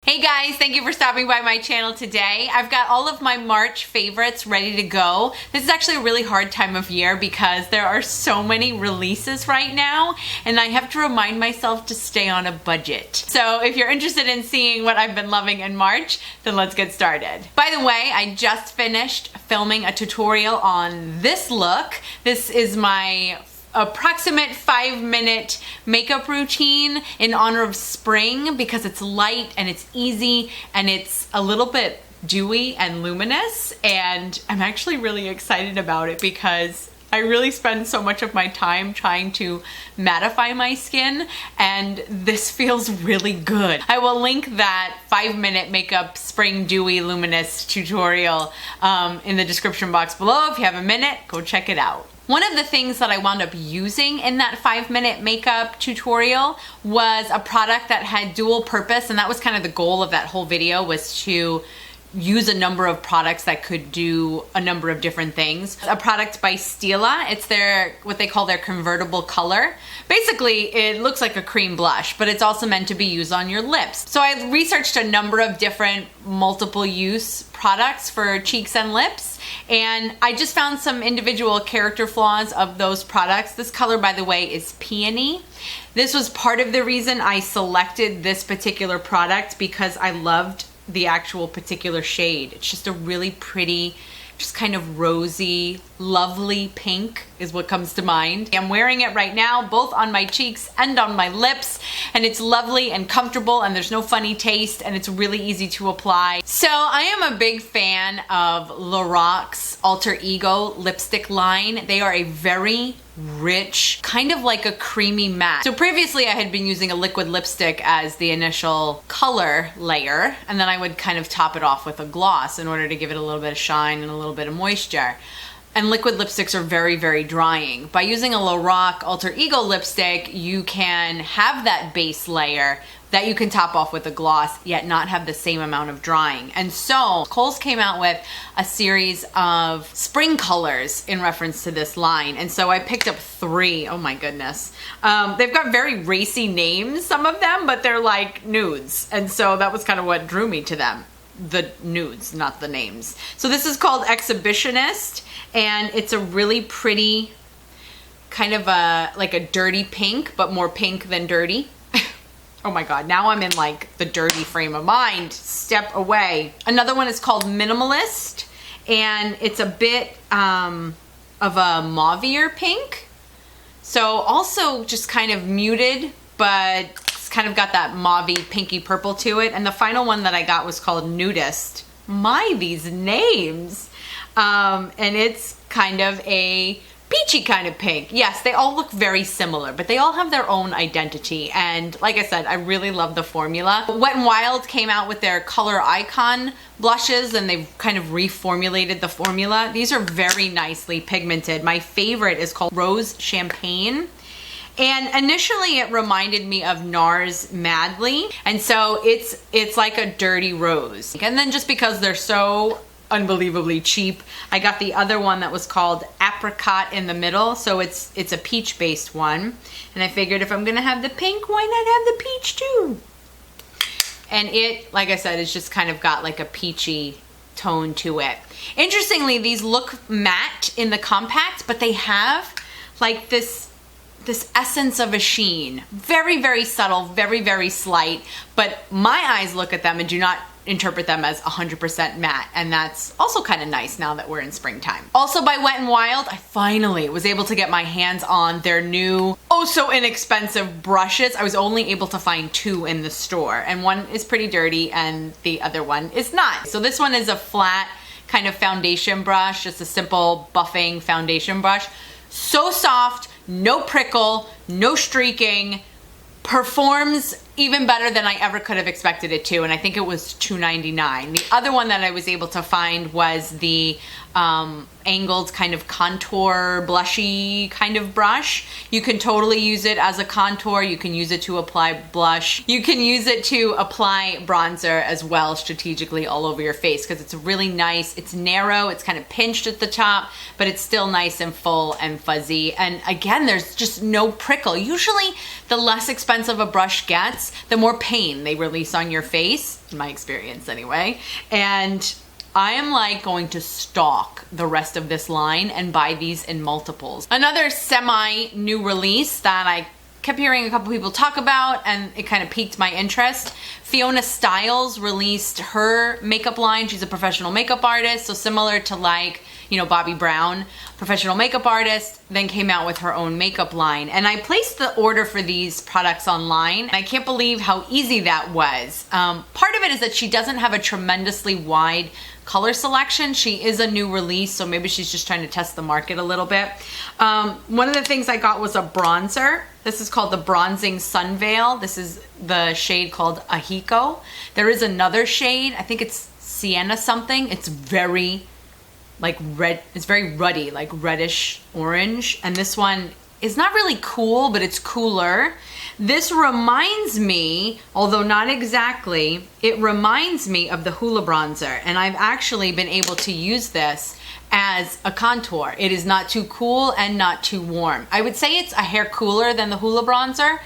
Hey guys, thank you for stopping by my channel today. I've got all of my March favorites ready to go. This is actually a really hard time of year because there are so many releases right now and I have to remind myself to stay on a budget. So if you're interested in seeing what I've been loving in March, then let's get started. By the way, I just finished filming a tutorial on this look. This is my approximate 5-minute makeup routine in honor of spring because it's light and it's easy and it's a little bit dewy and luminous, and I'm actually really excited about it because I really spend so much of my time trying to mattify my skin, and this feels really good. I will link that 5-minute makeup spring dewy luminous tutorial in the description box below. If you have a minute, go check it out. One of the things that I wound up using in that 5-minute makeup tutorial was a product that had dual purpose, and that was kind of the goal of that whole video, was to use a number of products that could do a number of different things. A product by Stila, it's their, what they call their convertible color. Basically, it looks like a cream blush, but it's also meant to be used on your lips. So I researched a number of different multiple use products for cheeks and lips, and I just found some individual character flaws of those products. This color, by the way, is Peony. This was part of the reason I selected this particular product, because I loved the actual particular shade. It's just a really pretty, just kind of rosy, lovely pink is what comes to mind. I'm wearing it right now, both on my cheeks and on my lips, and it's lovely and comfortable, and there's no funny taste, and it's really easy to apply. So I am a big fan of Lorac's Alter Ego lipstick line. They are a very rich, kind of like a creamy matte. So previously I had been using a liquid lipstick as the initial color layer, and then I would kind of top it off with a gloss in order to give it a little bit of shine and a little bit of moisture. And liquid lipsticks are very, very drying. By using a Lorac Alter Ego lipstick, you can have that base layer that you can top off with a gloss, yet not have the same amount of drying. And so Kohl's came out with a series of spring colors in reference to this line. And so I picked up 3. Oh my goodness. They've got very racy names, some of them, but they're like nudes. And so that was kind of what drew me to them. The nudes, not the names. So this is called Exhibitionist, and it's a really pretty kind of like a dirty pink, but more pink than dirty. Oh my god, now I'm in like the dirty frame of mind. Step away. Another one is called Minimalist, and it's a bit of a mauvier pink. So also just kind of muted, but it's kind of got that mauvey pinky purple to it. And the final one that I got was called Nudist. My, these names. And it's kind of a peachy kind of pink. Yes, they all look very similar, but they all have their own identity. And like I said, I really love the formula. Wet n Wild came out with their Color Icon blushes, and they've kind of reformulated the formula. These are very nicely pigmented. My favorite is called Rose Champagne. And initially it reminded me of NARS Madly. And so it's like a dirty rose. And then just because they're so unbelievably cheap, I got the other one that was called Apri-Cot in the middle. So it's a peach based one. And I figured if I'm gonna have the pink, why not have the peach too? And it, like I said, it's just kind of got like a peachy tone to it. Interestingly, these look matte in the compact, but they have like this essence of a sheen. Very, very subtle, very, very slight, but my eyes look at them and do not interpret them as 100% matte, and that's also kind of nice now that we're in springtime. Also by Wet n Wild, I finally was able to get my hands on their new, oh so inexpensive brushes. I was only able to find 2 in the store, and one is pretty dirty and the other one is not. So this one is a flat kind of foundation brush, just a simple buffing foundation brush. So soft, no prickle, no streaking, performs even better than I ever could have expected it to, and I think it was $2.99. The other one that I was able to find was the angled kind of contour blushy kind of brush. You can totally use it as a contour. You can use it to apply blush. You can use it to apply bronzer as well strategically all over your face because it's really nice. It's narrow, it's kind of pinched at the top, but it's still nice and full and fuzzy. And again, there's just no prickle. Usually the less expensive a brush gets, the more pain they release on your face, in my experience anyway. And I am like going to stalk the rest of this line and buy these in multiples. Another semi-new release that I kept hearing a couple people talk about and it kind of piqued my interest. Fiona Styles released her makeup line. She's a professional makeup artist, so similar to like, you know, Bobbi Brown, professional makeup artist, then came out with her own makeup line. And I placed the order for these products online. And I can't believe how easy that was. Part of it is that she doesn't have a tremendously wide color selection. She is a new release, so maybe she's just trying to test the market a little bit. One of the things I got was a bronzer. This is called the Bronzing Sun Veil. This is the shade called Ahiko. There is another shade, I think it's Sienna something. It's very like red, it's very ruddy, like reddish orange. And this one is not really cool, but it's cooler. This reminds me, although not exactly, it reminds me of the Hoola bronzer. And I've actually been able to use this as a contour. It is not too cool and not too warm. I would say it's a hair cooler than the Hoola bronzer,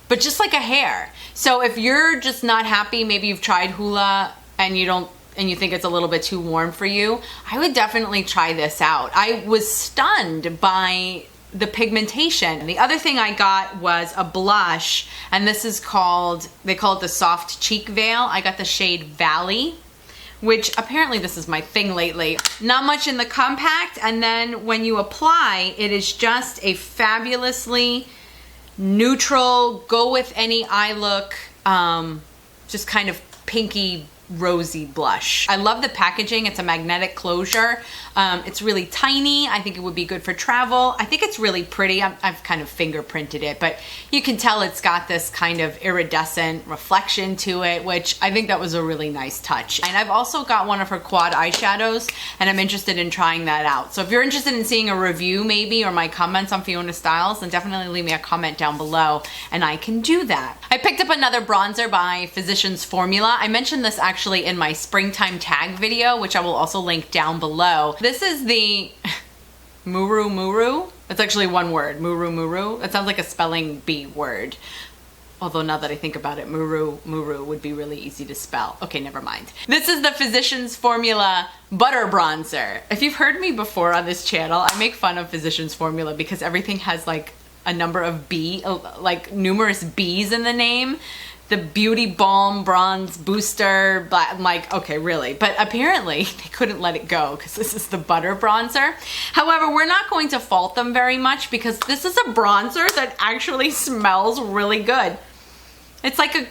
but just like a hair. So if you're just not happy, maybe you've tried Hoola and you think it's a little bit too warm for you, I would definitely try this out. I was stunned by the pigmentation. The other thing I got was a blush, and this is called, they call it the Soft Cheek Veil. I got the shade Valley, which apparently this is my thing lately. Not much in the compact, and then when you apply, it is just a fabulously neutral, go with any eye look, just kind of pinky rosy blush. I love the packaging. It's a magnetic closure. It's really tiny. I think it would be good for travel. I think it's really pretty. I've kind of fingerprinted it, but you can tell it's got this kind of iridescent reflection to it, which I think that was a really nice touch. And I've also got one of her quad eyeshadows, and I'm interested in trying that out. So if you're interested in seeing a review maybe, or my comments on Fiona Styles, then definitely leave me a comment down below and I can do that. I picked up another bronzer by Physicians Formula. I mentioned this actually in my springtime tag video, which I will also link down below. This is the Murumuru. It's actually one word, Murumuru. It sounds like a spelling bee word. Although now that I think about it, Murumuru would be really easy to spell. Okay, never mind. This is the Physicians Formula Butter Bronzer. If you've heard me before on this channel, I make fun of Physicians Formula because everything has like a number of like numerous B's in the name. The Beauty Balm Bronze Booster, but I'm like, okay, really? But apparently they couldn't let it go because this is the butter bronzer. However, we're not going to fault them very much because this is a bronzer that actually smells really good. It's like a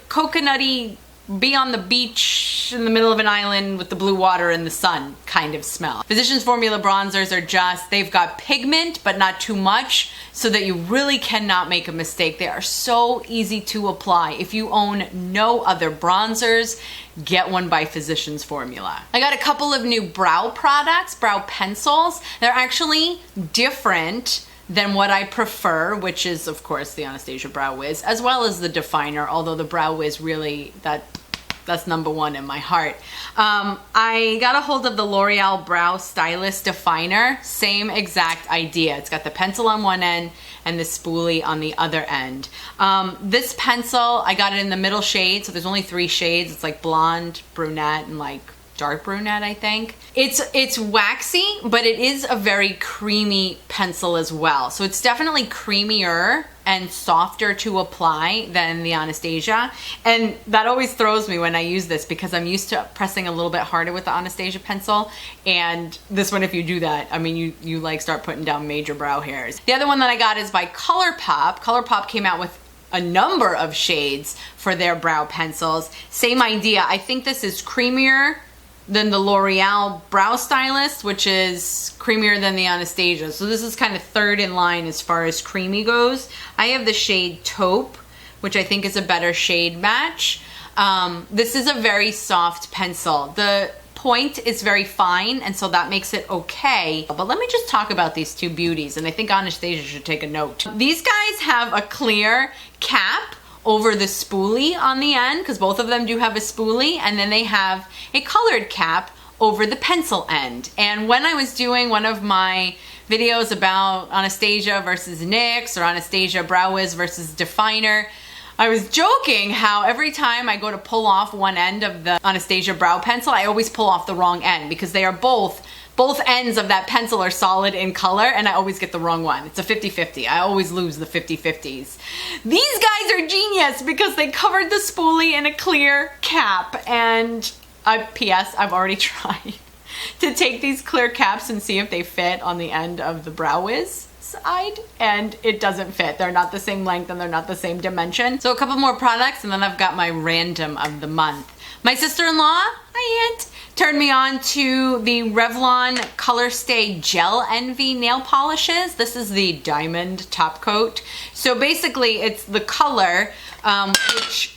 coconutty, be on the beach in the middle of an island with the blue water and the sun kind of smell. Physicians Formula bronzers are just, they've got pigment, but not too much, so that you really cannot make a mistake. They are so easy to apply. If you own no other bronzers, get one by Physicians Formula. I got a couple of new brow products, brow pencils. They're actually different than what I prefer, which is of course the Anastasia Brow Wiz, as well as the definer, although the Brow Wiz really, that's number one in my heart. I got a hold of the L'Oreal Brow Stylist Definer, same exact idea. It's got the pencil on one end and the spoolie on the other end. This pencil, I got it in the middle shade, so there's only 3 shades. It's like blonde, brunette, and like dark brunette, I think. It's waxy, but it is a very creamy pencil as well. So it's definitely creamier and softer to apply than the Anastasia. And that always throws me when I use this because I'm used to pressing a little bit harder with the Anastasia pencil. And this one, if you do that, I mean, you like start putting down major brow hairs. The other one that I got is by ColourPop. ColourPop came out with a number of shades for their brow pencils. Same idea. I think this is creamier than the L'Oreal Brow Stylist, which is creamier than the Anastasia. So this is kind of third in line as far as creamy goes. I have the shade Taupe, which I think is a better shade match. This is a very soft pencil. The point is very fine, and so that makes it okay. But let me just talk about these two beauties, and I think Anastasia should take a note. These guys have a clear cap over the spoolie on the end, because both of them do have a spoolie, and then they have a colored cap over the pencil end. And when I was doing one of my videos about Anastasia versus NYX, or Anastasia Brow Wiz versus Definer, I was joking how every time I go to pull off one end of the Anastasia brow pencil, I always pull off the wrong end, because they are both ends of that pencil are solid in color, and I always get the wrong one. It's a 50-50. I always lose the 50-50s. These guys are genius because they covered the spoolie in a clear cap, and P.S. I've already tried to take these clear caps and see if they fit on the end of the Brow Wiz side, and it doesn't fit. They're not the same length and they're not the same dimension. So a couple more products, and then I've got my random of the month. My sister-in-law, hi Aunt, turned me on to the Revlon Color Stay Gel Envy nail polishes. This is the diamond top coat. So basically it's the color, which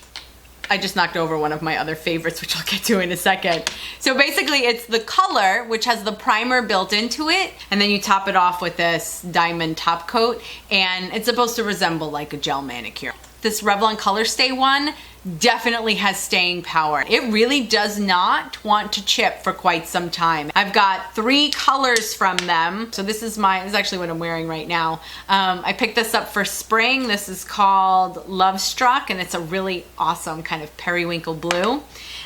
I just knocked over one of my other favorites, which I'll get to in a second. So basically it's the color, which has the primer built into it, and then you top it off with this diamond top coat, and it's supposed to resemble like a gel manicure. This Revlon Color Stay one definitely has staying power. It really does not want to chip for quite some time. I've got 3 colors from them. So this is actually what I'm wearing right now. I picked this up for spring. This is called Lovestruck, and it's a really awesome kind of periwinkle blue.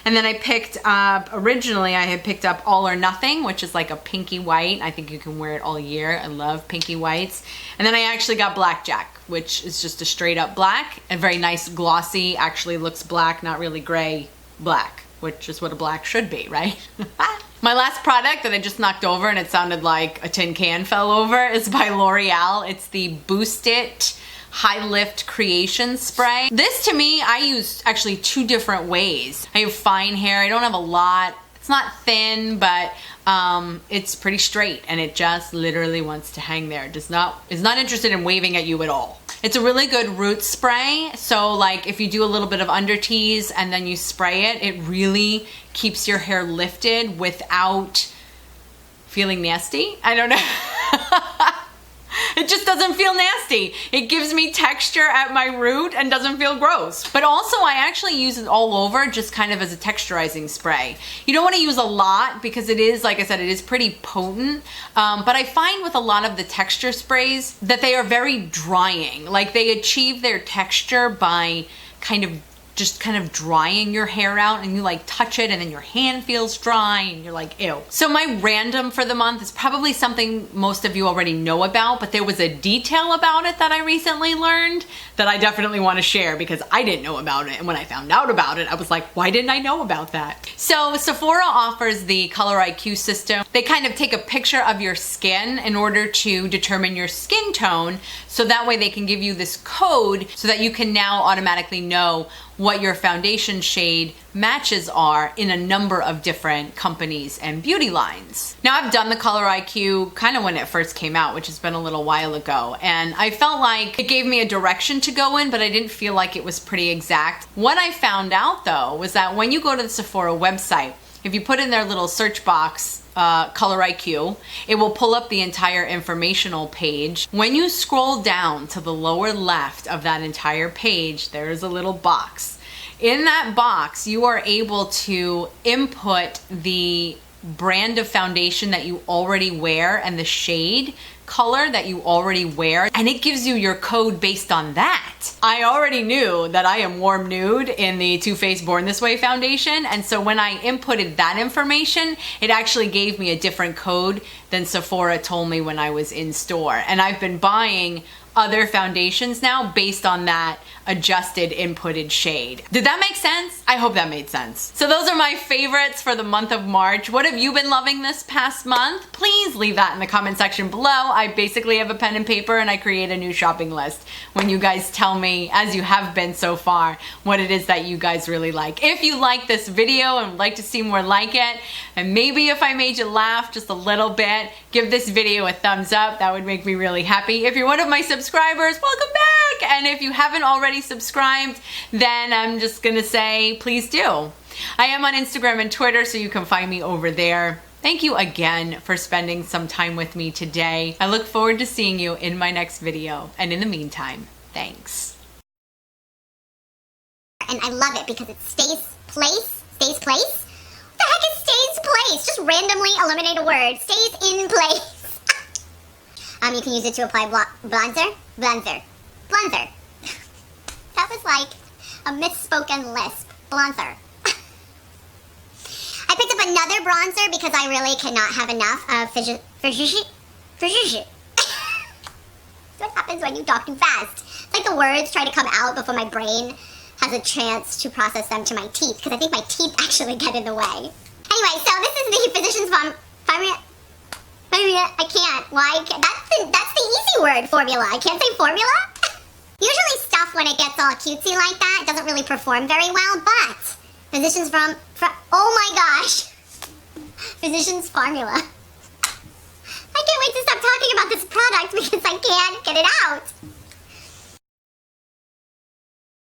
And then I picked up, originally I had picked up All or Nothing, which is like a pinky white. I think you can wear it all year. I love pinky whites. And then I actually got Blackjack, which is just a straight up black, and very nice glossy, actually looks black, not really gray, black, which is what a black should be, right? My last product that I just knocked over and it sounded like a tin can fell over is by L'Oreal. It's the Boost It High Lift Creation Spray. This to me, I use actually 2 different ways. I have fine hair, I don't have a lot. It's not thin, but it's pretty straight, and it just literally wants to hang there. Is not interested in waving at you at all. It's a really good root spray. So like if you do a little bit of under tease and then you spray it, it really keeps your hair lifted without feeling nasty. I don't know. It just doesn't feel nasty. It gives me texture at my root and doesn't feel gross. But also I actually use it all over just kind of as a texturizing spray. You don't want to use a lot because it is, like I said, it is pretty potent. But I find with a lot of the texture sprays that they are very drying. Like they achieve their texture by kind of drying your hair out, and you like touch it and then your hand feels dry and you're like, ew. So my random for the month is probably something most of you already know about, but there was a detail about it that I recently learned that I definitely want to share because I didn't know about it. And when I found out about it, I was like, why didn't I know about that? So Sephora offers the Color IQ system. They kind of take a picture of your skin in order to determine your skin tone. So that way they can give you this code so that you can now automatically know what your foundation shade matches are in a number of different companies and beauty lines. Now I've done the Color IQ kind of when it first came out, which has been a little while ago, and I felt like it gave me a direction to go in, but I didn't feel like it was pretty exact. What I found out though was that when you go to the Sephora website, if you put in their little search box, Color IQ, it will pull up the entire informational page. When you scroll down to the lower left of that entire page, there is a little box. In that box, you are able to input the brand of foundation that you already wear and the shade color that you already wear, and it gives you your code based on that. I already knew that I am warm nude in the Too Faced Born This Way foundation, and so when I inputted that information, it actually gave me a different code than Sephora told me when I was in store. And I've been buying other foundations now based on that adjusted inputted shade. Did that make sense? I hope that made sense. So those are my favorites for the month of March. What have you been loving this past month? Please leave that in the comment section below. I basically have a pen and paper and I create a new shopping list when you guys tell me, as you have been so far, what it is that you guys really like. If you like this video and would like to see more like it, and maybe if I made you laugh just a little bit, give this video a thumbs up. That would make me really happy. If you're one of my subscribers, welcome back! And if you haven't already subscribed, then I'm just gonna say, please do. I am on Instagram and Twitter, so you can find me over there. Thank you again for spending some time with me today. I look forward to seeing you in my next video. And in the meantime, thanks. And I love it because it stays place. What the heck is stays place? Just randomly eliminate a word. Stays in place. You can use it to apply bronzer. That was like a misspoken lisp. Bronzer. I picked up another bronzer because I really cannot have enough of That's what happens when you talk too fast. It's like the words try to come out before my brain has a chance to process them to my teeth, because I think my teeth actually get in the way. Anyway, so this is the Physicians Formula. I can't. Why? That's the easy word, formula. I can't say formula. Usually stuff, when it gets all cutesy like that, it doesn't really perform very well, but Physicians from oh my gosh. Physicians Formula. I can't wait to stop talking about this product because I can't get it out.